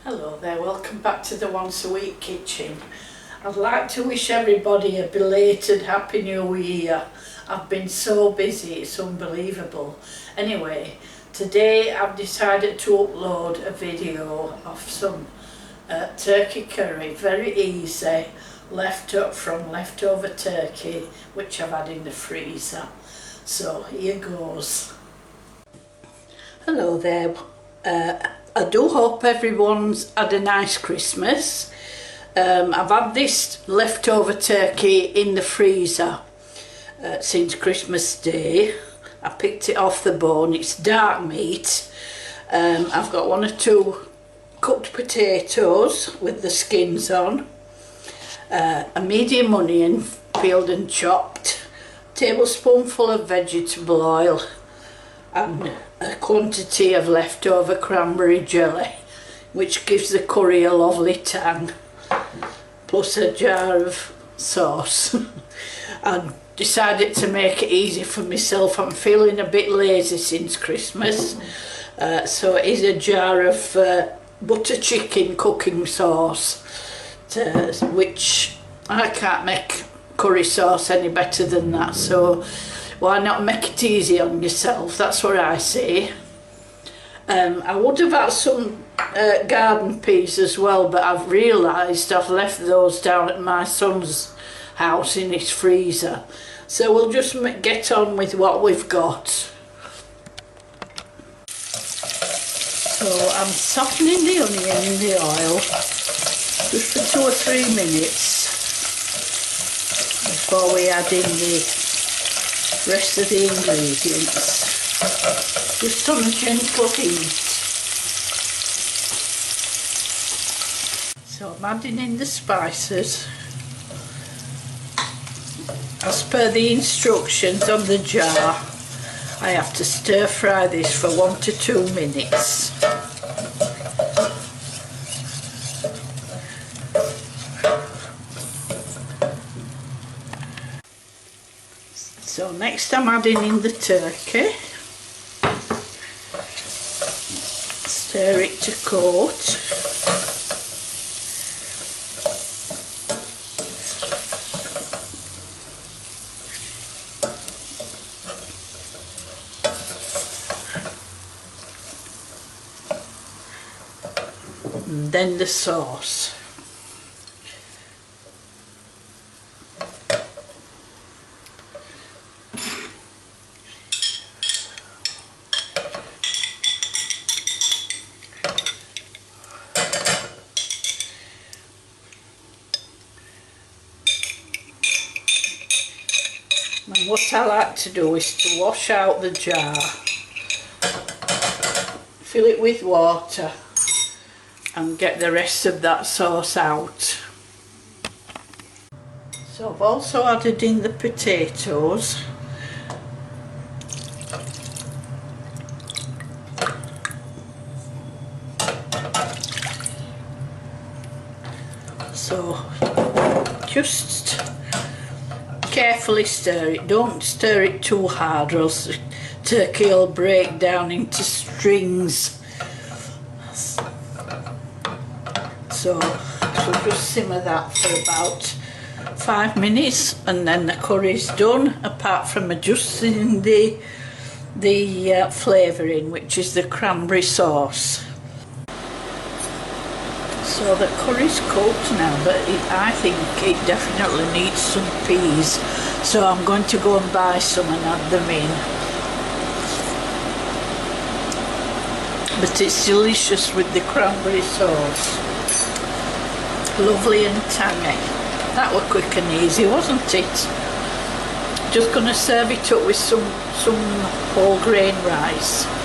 Hello there, welcome back to the Once a Week Kitchen. I'd like to wish everybody a belated Happy New Year. I've been so busy, it's unbelievable. Anyway, today I've decided to upload a video of some turkey curry, very easy, from leftover turkey, which I've had in the freezer. So here goes. Hello there. I do hope everyone's had a nice Christmas. I've had this leftover turkey in the freezer since Christmas Day. I picked it off the bone, it's dark meat. I've got 1 or 2 cooked potatoes with the skins on, a medium onion peeled and chopped, a tablespoonful of vegetable oil, and a quantity of leftover cranberry jelly, which gives the curry a lovely tang, plus a jar of sauce. I decided to make it easy for myself. I'm feeling a bit lazy since Christmas, so it is a jar of butter chicken cooking sauce, which I can't make curry sauce any better than that, so why not make it easy on yourself? That's what I say. I would have had some garden peas as well, but I've realised I've left those down at my son's house in his freezer. So we'll just get on with what we've got. So I'm softening the onion in the oil just for 2 or 3 minutes before we add in the rest of the ingredients, just on a gentle heat. So I'm adding in the spices as per the instructions on the jar. I have to stir fry this for 1 to 2 minutes. So next I'm adding in the turkey, stir it to coat, and then the sauce. And what I like to do is to wash out the jar, fill it with water and get the rest of that sauce out. So I've also added in the potatoes. So just carefully stir it, don't stir it too hard or else the turkey will break down into strings. So just simmer that for about 5 minutes and then the curry's done, apart from adjusting the flavouring, which is the cranberry sauce. So the curry's cooked now, but I think it definitely needs some peas, so I'm going to go and buy some and add them in. But it's delicious with the cranberry sauce, lovely and tangy. That was quick and easy, wasn't it? Just going to serve it up with some whole grain rice.